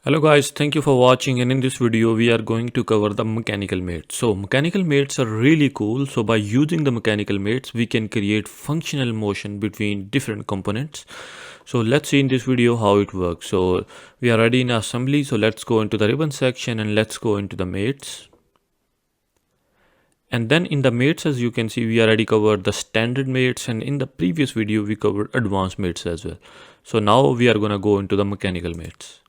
Hello guys, thank you for watching, and in this video we are going to cover the mechanical mates. So mechanical mates are really cool. So by using the mechanical mates we can create functional motion between different components. So let's see in this video how it works. So we are ready in assembly, so let's go into the ribbon section and let's go into the mates. And then in the mates, as you can see, we already covered the standard mates, and in the previous video we covered advanced mates as well. So now we are going to go into the mechanical mates.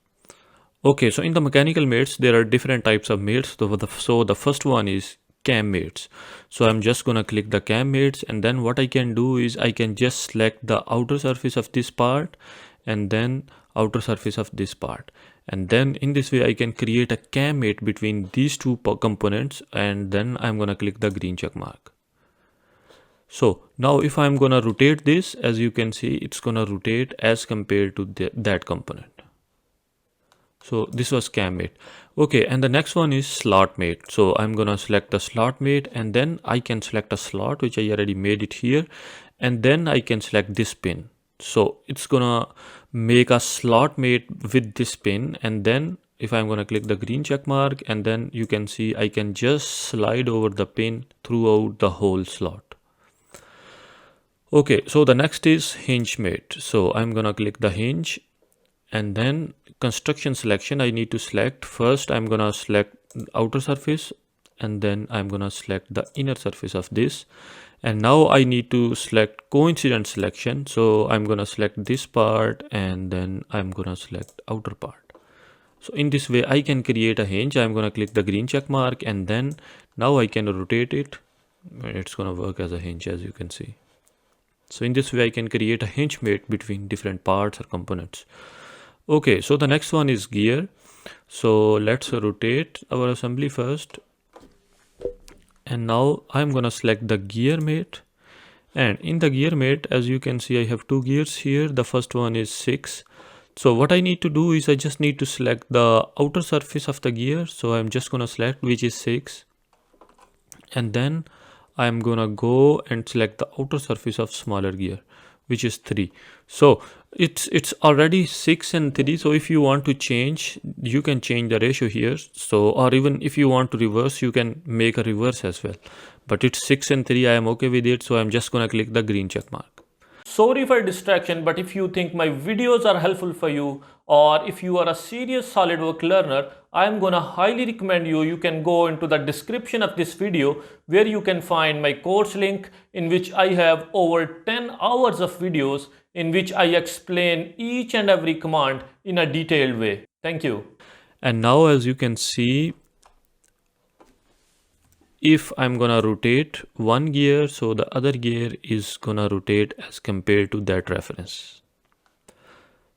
Okay, so in the mechanical mates, there are different types of mates. So the first one is cam mates. So I'm just gonna click the cam mates, and then what I can do is I can just select the outer surface of this part and then outer surface of this part. And then in this way I can create a cam mate between these two components, and then I'm gonna click the green check mark. So now if I'm gonna rotate this, as you can see, it's gonna rotate as compared to that component. So this was cam mate. Okay, and the next one is slot mate. So I'm gonna select the slot mate, and then I can select a slot, which I already made it here, and then I can select this pin. So it's gonna make a slot mate with this pin, and then if I'm gonna click the green check mark, and then you can see I can just slide over the pin throughout the whole slot. Okay, so the next is hinge mate. So I'm gonna click the hinge, and then construction selection, I need to select first. I'm gonna select outer surface, and then I'm gonna select the inner surface of this, and now I need to select coincident selection. So I'm gonna select this part, and then I'm gonna select outer part. So in this way I can create a hinge. I'm gonna click the green check mark, and then now I can rotate it. It's gonna work as a hinge, as you can see. So in this way I can create a hinge mate between different parts or components. Okay, so the next one is gear. So let's rotate our assembly first, and now I'm gonna select the gear mate, and in the gear mate, as you can see, I have two gears here. The first one is 6. So what I need to do is I just need to select the outer surface of the gear. So I'm just gonna select which is 6, and then I'm gonna go and select the outer surface of smaller gear, which is 3. So it's already 6 and 3. So if you want to change, you can change the ratio here. So, or even if you want to reverse, you can make a reverse as well, but it's 6 and 3. I am okay with it, so I'm just gonna click the green check mark. Sorry for distraction, but if you think my videos are helpful for you, or if you are a serious SolidWorks learner, I am gonna highly recommend you can go into the description of this video, where you can find my course link, in which I have over 10 hours of videos in which I explain each and every command in a detailed way. Thank you. And now, as you can see, if I'm gonna rotate one gear, so the other gear is gonna rotate as compared to that reference.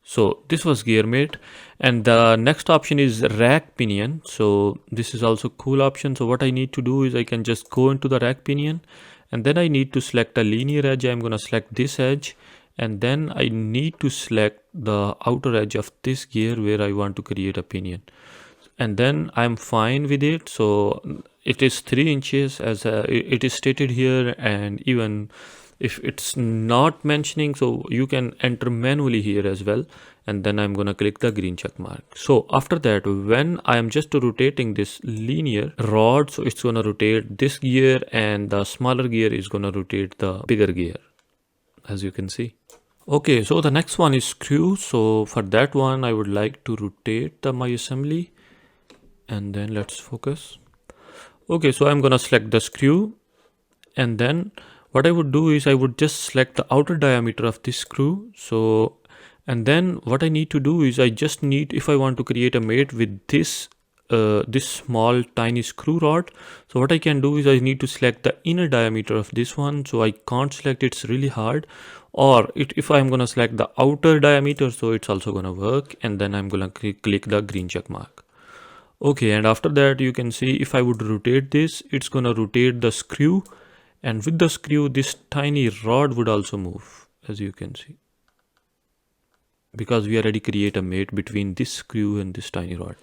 So this was gear mate, and the next option is rack pinion. So this is also cool option. So what I need to do is I can just go into the rack pinion, and then I need to select a linear edge. I'm gonna select this edge, and then I need to select the outer edge of this gear where I want to create a pinion, and then I'm fine with it. So it is 3 inches as it is stated here, and even if it's not mentioning, so you can enter manually here as well. And then I'm gonna click the green check mark. So after that, when I am just rotating this linear rod, so it's gonna rotate this gear, and the smaller gear is gonna rotate the bigger gear, as you can see. Okay, so the next one is screw. So for that one, I would like to rotate my assembly, and then let's focus. Okay, so I'm gonna select the screw, and then what I would do is I would just select the outer diameter of this screw. So, and then what I need to do is I just need, if I want to create a mate with this this small tiny screw rod, so what I can do is I need to select the inner diameter of this one. So I can't select, it's really hard. Or if I'm gonna select the outer diameter, so it's also gonna work, and then I'm gonna click the green check mark. Okay, and after that you can see if I would rotate this, it's gonna rotate the screw, and with the screw this tiny rod would also move, as you can see, because we already create a mate between this screw and this tiny rod.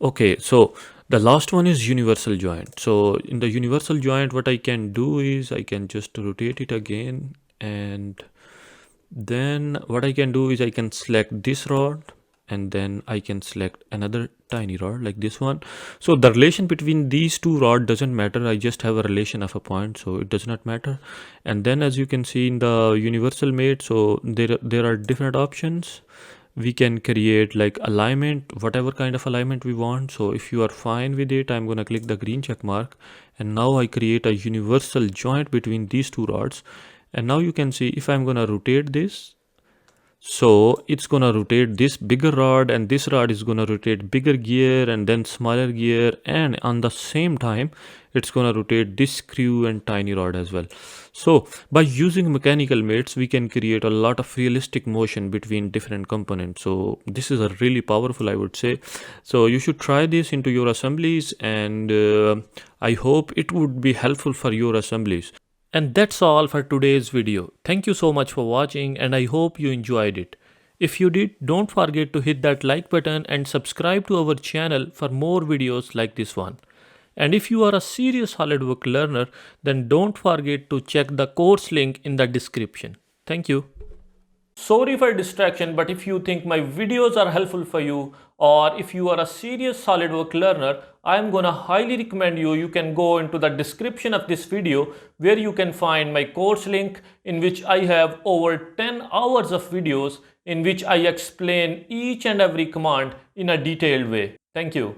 Okay, so the last one is universal joint. So in the universal joint, what I can do is I can just rotate it again, and then what I can do is I can select this rod, and then I can select another tiny rod like this one. So the relation between these two rods doesn't matter. I just have a relation of a point, so it does not matter. And then as you can see in the universal mate, so there are different options. We can create like alignment, whatever kind of alignment we want. So if you are fine with it, I'm gonna click the green check mark, and now I create a universal joint between these two rods. And now you can see if I'm gonna rotate this, so it's gonna rotate this bigger rod, and this rod is gonna rotate bigger gear and then smaller gear, and on the same time it's gonna rotate this screw and tiny rod as well. So by using mechanical mates, we can create a lot of realistic motion between different components. So this is a really powerful, I would say. So you should try this into your assemblies, and I hope it would be helpful for your assemblies. And that's all for today's video. Thank you so much for watching, and I hope you enjoyed it. If you did, don't forget to hit that like button and subscribe to our channel for more videos like this one. And if you are a serious SolidWorks learner, then don't forget to check the course link in the description. Thank you. Sorry for distraction, but if you think my videos are helpful for you, or if you are a serious SolidWorks learner, I am gonna highly recommend you can go into the description of this video where you can find my course link, in which I have over 10 hours of videos in which I explain each and every command in a detailed way. Thank you.